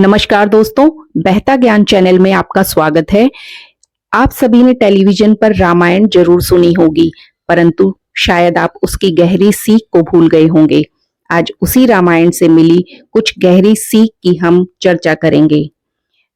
नमस्कार दोस्तों, बहता ज्ञान चैनल में आपका स्वागत है। आप सभी ने टेलीविजन पर रामायण जरूर सुनी होगी, परंतु शायद आप उसकी गहरी सीख को भूल गए होंगे। आज उसी रामायण से मिली कुछ गहरी सीख की हम चर्चा करेंगे।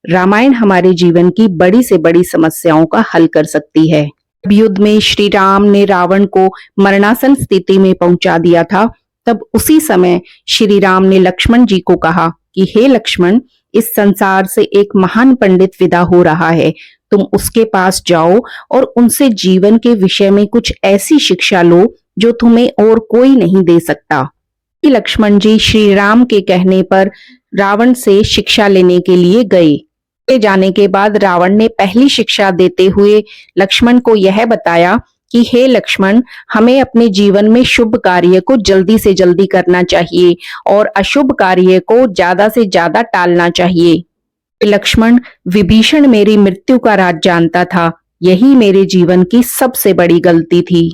रामायण हमारे जीवन की बड़ी से बड़ी समस्याओं का हल कर सकती है। युद्ध में श्री राम ने रावण को मरणासन स्थिति में पहुंचा दिया था, तब उसी समय श्री राम ने लक्ष्मण जी को कहा कि हे लक्ष्मण, इस संसार से एक महान पंडित विदा हो रहा है, तुम उसके पास जाओ और उनसे जीवन के विषय में कुछ ऐसी शिक्षा लो जो तुम्हें और कोई नहीं दे सकता। लक्ष्मण जी श्री राम के कहने पर रावण से शिक्षा लेने के लिए गए। जाने के बाद रावण ने पहली शिक्षा देते हुए लक्ष्मण को यह बताया कि हे लक्ष्मण, हमें अपने जीवन में शुभ कार्य को जल्दी से जल्दी करना चाहिए और अशुभ कार्य को ज्यादा से ज्यादा टालना चाहिए। लक्ष्मण, विभीषण मेरी मृत्यु का राज जानता था, यही मेरे जीवन की सबसे बड़ी गलती थी।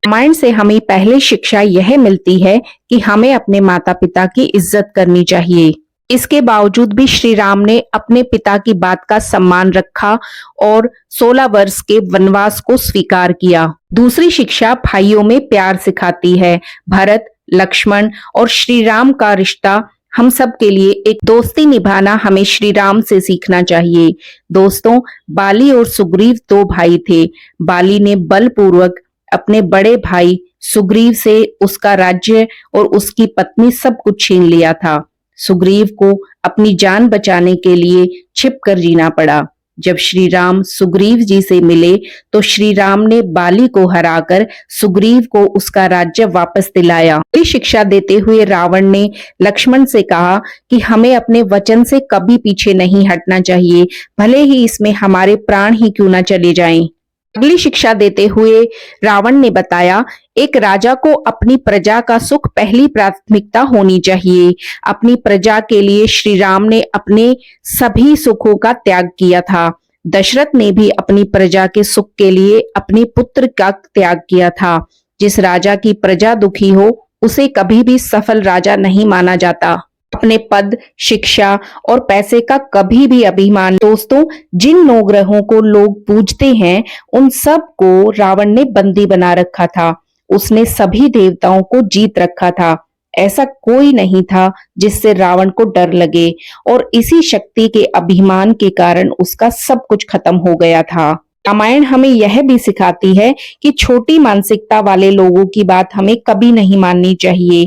रामायण से हमें पहले शिक्षा यह मिलती है कि हमें अपने माता पिता की इज्जत करनी चाहिए। इसके बावजूद भी श्री राम ने अपने पिता की बात का सम्मान रखा और 16 वर्ष के वनवास को स्वीकार किया। दूसरी शिक्षा भाइयों में प्यार सिखाती है। भरत, लक्ष्मण और श्री राम का रिश्ता हम सब के लिए एक दोस्ती निभाना हमें श्री राम से सीखना चाहिए। दोस्तों, बाली और सुग्रीव 2 भाई थे। बाली ने बलपूर्वक अपने बड़े भाई सुग्रीव से उसका राज्य और उसकी पत्नी सब कुछ छीन लिया था। सुग्रीव को अपनी जान बचाने के लिए छिपकर जीना पड़ा। जब श्री राम सुग्रीव जी से मिले तो श्री राम ने बाली को हराकर सुग्रीव को उसका राज्य वापस दिलाया। ये शिक्षा देते हुए रावण ने लक्ष्मण से कहा कि हमें अपने वचन से कभी पीछे नहीं हटना चाहिए, भले ही इसमें हमारे प्राण ही क्यों न चले जाएं। अगली शिक्षा देते हुए रावण ने बताया, एक राजा को अपनी प्रजा का सुख पहली प्राथमिकता होनी चाहिए। अपनी प्रजा के लिए श्री राम ने अपने सभी सुखों का त्याग किया था। दशरथ ने भी अपनी प्रजा के सुख के लिए अपने पुत्र का त्याग किया था। जिस राजा की प्रजा दुखी हो उसे कभी भी सफल राजा नहीं माना जाता। अपने पद, शिक्षा और पैसे का कभी भी अभिमान। दोस्तों, जिन 9 ग्रहों को लोग पूजते हैं उन सब को रावण ने बंदी बना रखा था। उसने सभी देवताओं को जीत रखा था। ऐसा कोई नहीं था जिससे रावण को डर लगे और इसी शक्ति के अभिमान के कारण उसका सब कुछ खत्म हो गया था। रामायण हमें यह भी सिखाती है कि छोटी मानसिकता वाले लोगों की बात हमें कभी नहीं माननी चाहिए।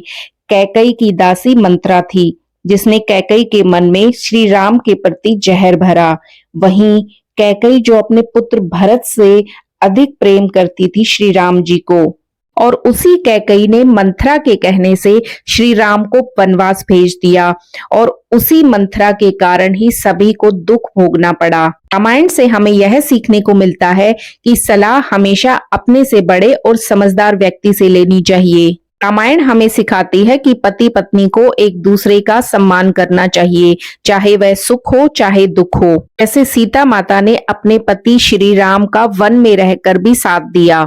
कैकई की दासी मंत्रा थी जिसने कैकई के मन में श्री राम के प्रति जहर भरा। वहीं कैकई जो अपने पुत्र भरत से अधिक प्रेम करती थी श्री राम जी को, और उसी कैकई ने मंथरा के कहने से श्री राम को वनवास भेज दिया और उसी मंथरा के कारण ही सभी को दुख भोगना पड़ा। रामायण से हमें यह सीखने को मिलता है कि सलाह हमेशा अपने से बड़े और समझदार व्यक्ति से लेनी चाहिए। रामायण हमें सिखाती है कि पति पत्नी को एक दूसरे का सम्मान करना चाहिए, चाहे वह सुख हो चाहे दुख हो। ऐसे सीता माता ने अपने पति श्री राम का वन में रहकर भी साथ दिया।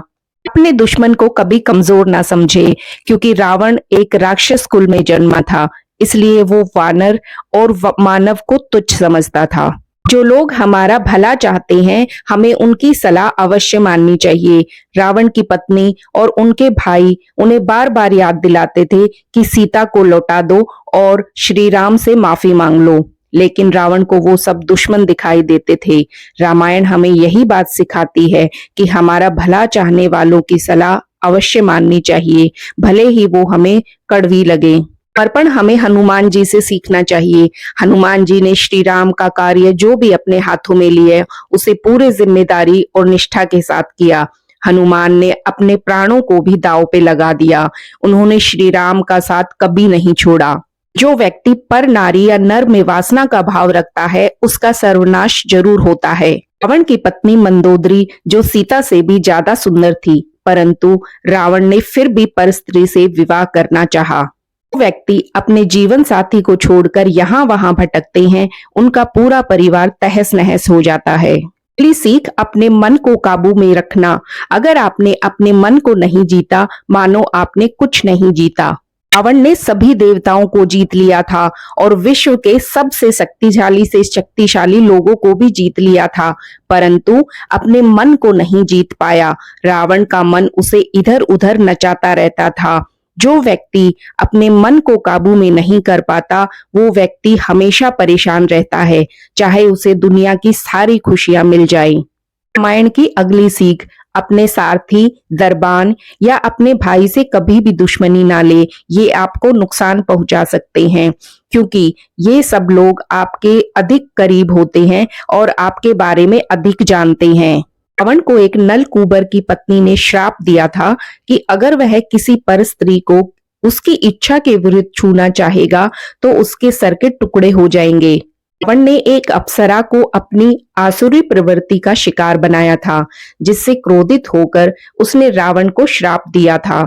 अपने दुश्मन को कभी कमजोर ना समझे, क्योंकि रावण एक राक्षस कुल में जन्मा था, इसलिए वो वानर और मानव को तुच्छ समझता था। जो लोग हमारा भला चाहते हैं हमें उनकी सलाह अवश्य माननी चाहिए। रावण की पत्नी और उनके भाई उन्हें बार बार याद दिलाते थे कि सीता को लौटा दो और श्री राम से माफी मांग लो, लेकिन रावण को वो सब दुश्मन दिखाई देते थे। रामायण हमें यही बात सिखाती है कि हमारा भला चाहने वालों की सलाह अवश्य माननी चाहिए, भले ही वो हमें कड़वी लगे। समर्पण हमें हनुमान जी से सीखना चाहिए। हनुमान जी ने श्री राम का कार्य जो भी अपने हाथों में लिए उसे पूरे जिम्मेदारी और निष्ठा के साथ किया। हनुमान ने अपने प्राणों को भी दांव पे लगा दिया। उन्होंने श्री राम का साथ कभी नहीं छोड़ा। जो व्यक्ति पर नारी या नर में वासना का भाव रखता है उसका सर्वनाश जरूर होता है। रावण की पत्नी मंदोदरी जो सीता से भी ज्यादा सुंदर थी, परंतु रावण ने फिर भी पर स्त्री से विवाह करना चाहा। व्यक्ति अपने जीवन साथी को छोड़कर यहाँ वहां भटकते हैं, उनका पूरा परिवार तहस नहस हो जाता है। पहली सीख, अपने मन को काबू में रखना। अगर आपने अपने मन को नहीं जीता, मानो आपने कुछ नहीं जीता। रावण ने सभी देवताओं को जीत लिया था और विश्व के सबसे शक्तिशाली से शक्तिशाली लोगों को भी जीत लिया था, परंतु अपने मन को नहीं जीत पाया। रावण का मन उसे इधर उधर नचाता रहता था। जो व्यक्ति अपने मन को काबू में नहीं कर पाता, वो व्यक्ति हमेशा परेशान रहता है, चाहे उसे दुनिया की सारी खुशियां मिल जाए। रामायण की अगली सीख, अपने सारथी, दरबान या अपने भाई से कभी भी दुश्मनी ना ले। ये आपको नुकसान पहुंचा सकते हैं, क्योंकि ये सब लोग आपके अधिक करीब होते हैं और आपके बारे में अधिक जानते हैं। रावण को एक नलकूबर की पत्नी ने श्राप दिया था कि अगर वह किसी पर स्त्री को उसकी इच्छा के विरुद्ध छूना चाहेगा तो उसके सर के टुकड़े हो जाएंगे। रावण ने एक अप्सरा को अपनी आसुरी प्रवृत्ति का शिकार बनाया था, जिससे क्रोधित होकर उसने रावण को श्राप दिया था।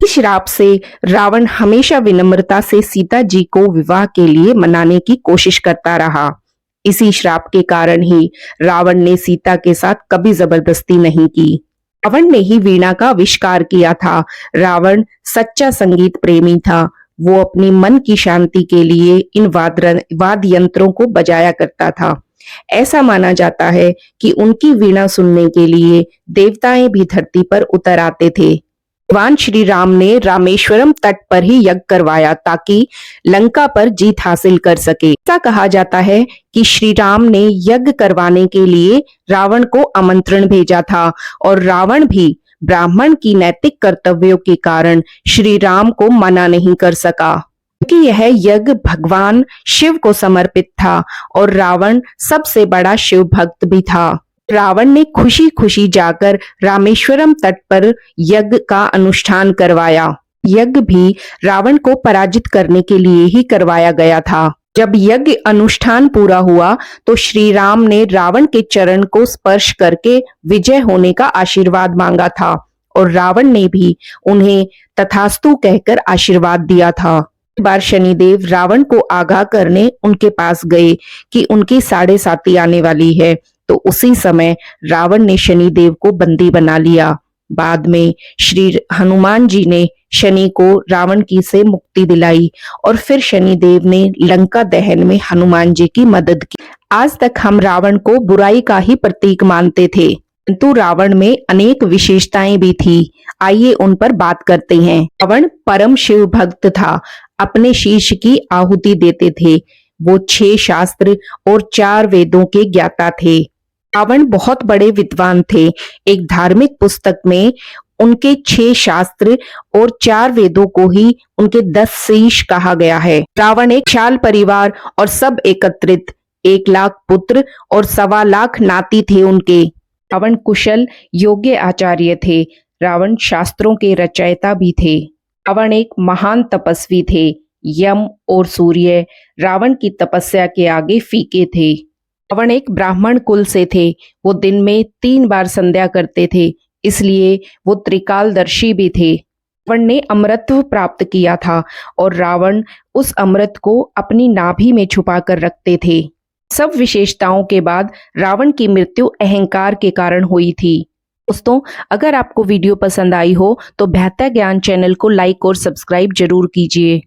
इस श्राप से रावण हमेशा विनम्रता से सीता जी को विवाह के लिए मनाने की कोशिश करता रहा। इसी श्राप के कारण ही रावण ने सीता के साथ कभी जबरदस्ती नहीं की। रावण ने ही वीणा का आविष्कार किया था। रावण सच्चा संगीत प्रेमी था। वो अपनी मन की शांति के लिए इन वाद्य यंत्रों को बजाया करता था। ऐसा माना जाता है कि उनकी वीणा सुनने के लिए देवताएं भी धरती पर उतर आते थे। भगवान श्री राम ने रामेश्वरम तट पर ही यज्ञ करवाया ताकि लंका पर जीत हासिल कर सके। ऐसा कहा जाता है कि श्री राम ने यज्ञ करवाने के लिए रावण को आमंत्रण भेजा था और रावण भी ब्राह्मण की नैतिक कर्तव्यों के कारण श्री राम को मना नहीं कर सका, क्योंकि यह यज्ञ भगवान शिव को समर्पित था और रावण सबसे बड़ा शिव भक्त भी था। रावण ने खुशी खुशी जाकर रामेश्वरम तट पर यज्ञ का अनुष्ठान करवाया। यज्ञ भी रावण को पराजित करने के लिए ही करवाया गया था। जब यज्ञ अनुष्ठान पूरा हुआ तो श्री राम ने रावण के चरण को स्पर्श करके विजय होने का आशीर्वाद मांगा था और रावण ने भी उन्हें तथास्तु कहकर आशीर्वाद दिया था। एक बार शनिदेव रावण को आगाह करने उनके पास गए कि उनकी 7.5 आने वाली है, तो उसी समय रावण ने शनिदेव को बंदी बना लिया। बाद में श्री हनुमान जी ने शनि को रावण की से मुक्ति दिलाई और फिर शनिदेव ने लंका दहन में हनुमान जी की मदद की। आज तक हम रावण को बुराई का ही प्रतीक मानते थे, किंतु रावण में अनेक विशेषताएं भी थी। आइए उन पर बात करते हैं। रावण परम शिव भक्त था, अपने शीश की आहुति देते थे। वो 6 शास्त्र और 4 वेदों के ज्ञाता थे। रावण बहुत बड़े विद्वान थे। एक धार्मिक पुस्तक में उनके 6 शास्त्र और 4 वेदों को ही उनके 10 शीश कहा गया है। रावण एक विशाल परिवार और सब एकत्रित 1 लाख पुत्र और 1.25 लाख नाती थे उनके। रावण कुशल योग्य आचार्य थे। रावण शास्त्रों के रचयिता भी थे। रावण एक महान तपस्वी थे। यम और सूर्य रावण की तपस्या के आगे फीके थे। रावण एक ब्राह्मण कुल से थे। वो दिन में 3 बार संध्या करते थे, इसलिए वो त्रिकालदर्शी भी थे। रावण ने अमरत्व प्राप्त किया था और रावण उस अमृत को अपनी नाभि में छुपा कर रखते थे। सब विशेषताओं के बाद रावण की मृत्यु अहंकार के कारण हुई थी। दोस्तों, अगर आपको वीडियो पसंद आई हो तो बेहतर ज्ञान चैनल को लाइक और सब्सक्राइब जरूर कीजिए।